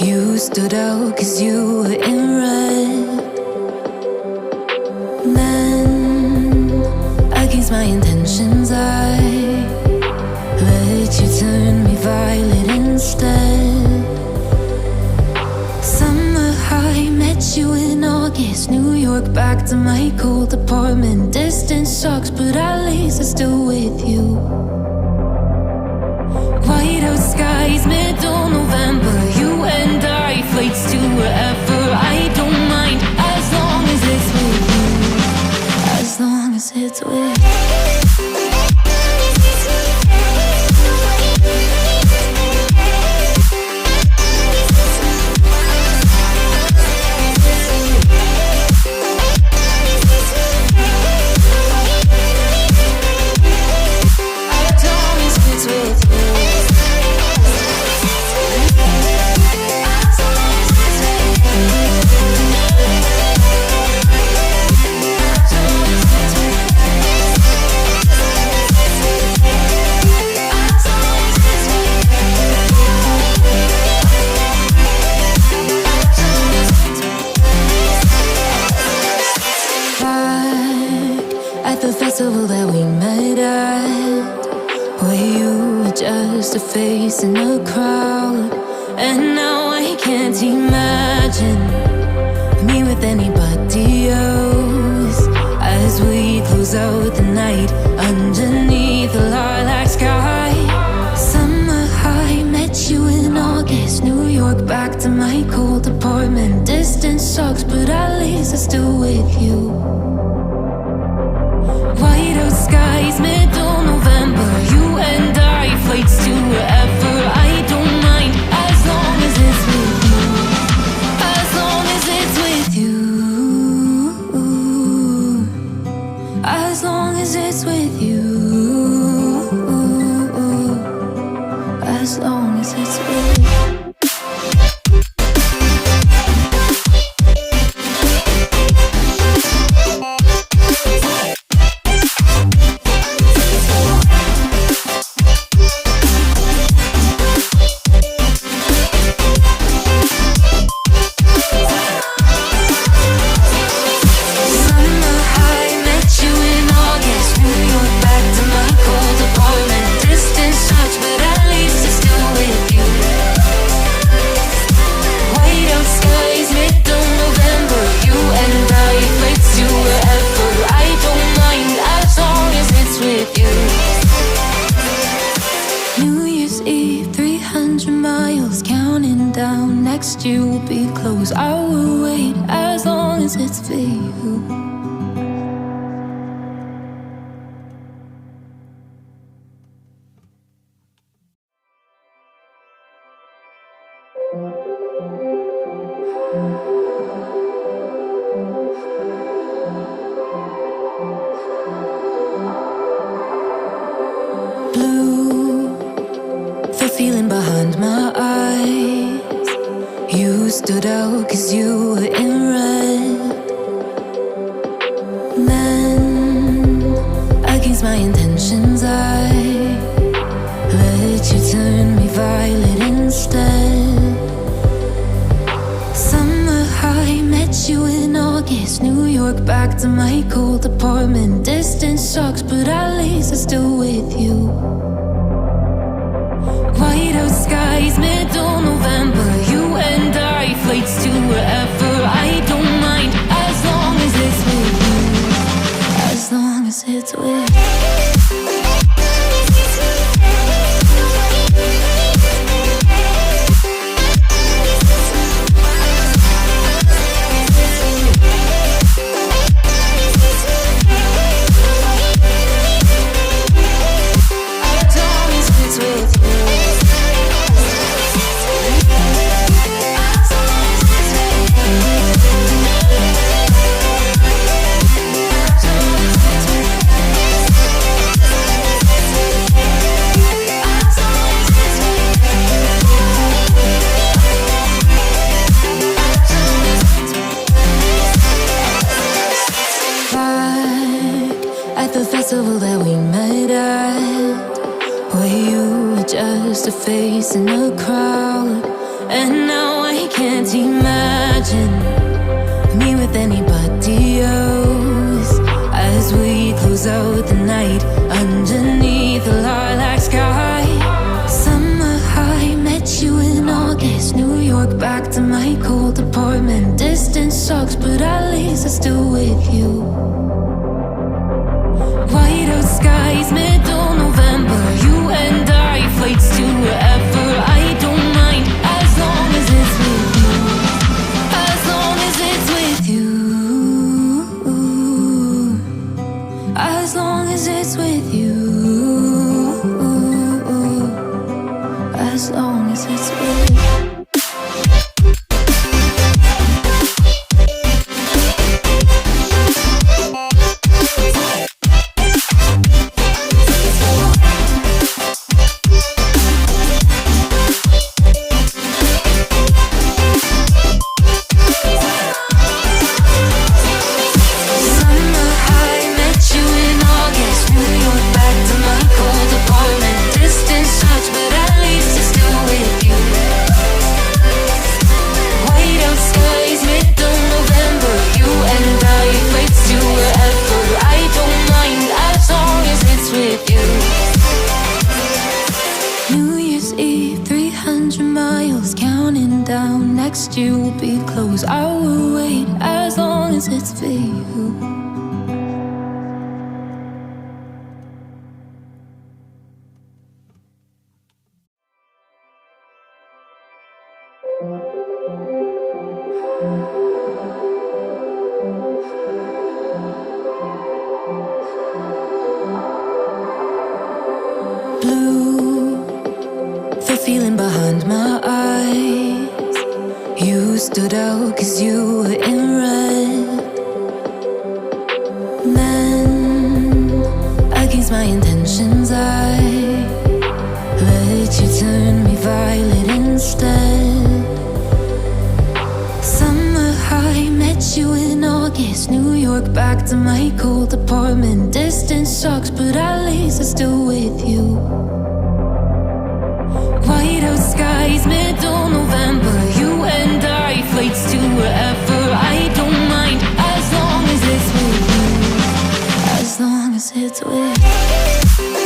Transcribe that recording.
You stood out 'cause you were in red. Then, against my intentions, I let you turn me violet instead. Summer high, met you in August. New York, back to my cold apartment. Distance sucks, but at least I'm still with you. Whiteout skies, middle November. You and I, flights to wherever. I don't mind, as long as it's with you. As long as it's with you. That we met at, where you were just a face in a crowd. And now I can't imagine me with anybody else, as we close out the night underneath the lilac sky. Summer high, met you in August. New York, back to my cold apartment. Distance sucks, but at least I'm still with you. Whiteout skies, middle November. You and I, flights to wherever. I don't mind, as long as it's with you. As long as it's with you. As long as it's with you. As long as it's with you. You will be close. I will wait as long as it's for you. Blue, the feeling behind my eyes. You stood out 'cause you were in red. Then, against my intentions, I let you turn me violet instead. Summer high, met you in August. New York, back to my cold apartment. Distance sucks, but at least I'm still with you. Whiteout skies, middle November. You and I, flights to wherever. I don't mind, as long as it's with you. As long as it's with you. As long as it's with you. close out the night underneath the lilac sky. Summer high, met you in August. New York, back to my cold apartment. Distance sucks, but at least I'm still with you. White out skies, middle November. You and I, flights to wherever. I don't mind, as long as it's with you. As long as it's with you. As long as it's with you. As long as it's with you. Next year will be close. I will wait as long as it's for you. Blue, the feeling behind my eyes. You stood out 'cause you were in red. Men, against my intentions, I let you turn me violet instead. Summer high, met you in August. New York, back to my cold apartment. Distance sucks, but at least I'm still with you. White out skies, middle November. You and I, flights to wherever. I don't mind, as long as it's with you. As long as it's with you.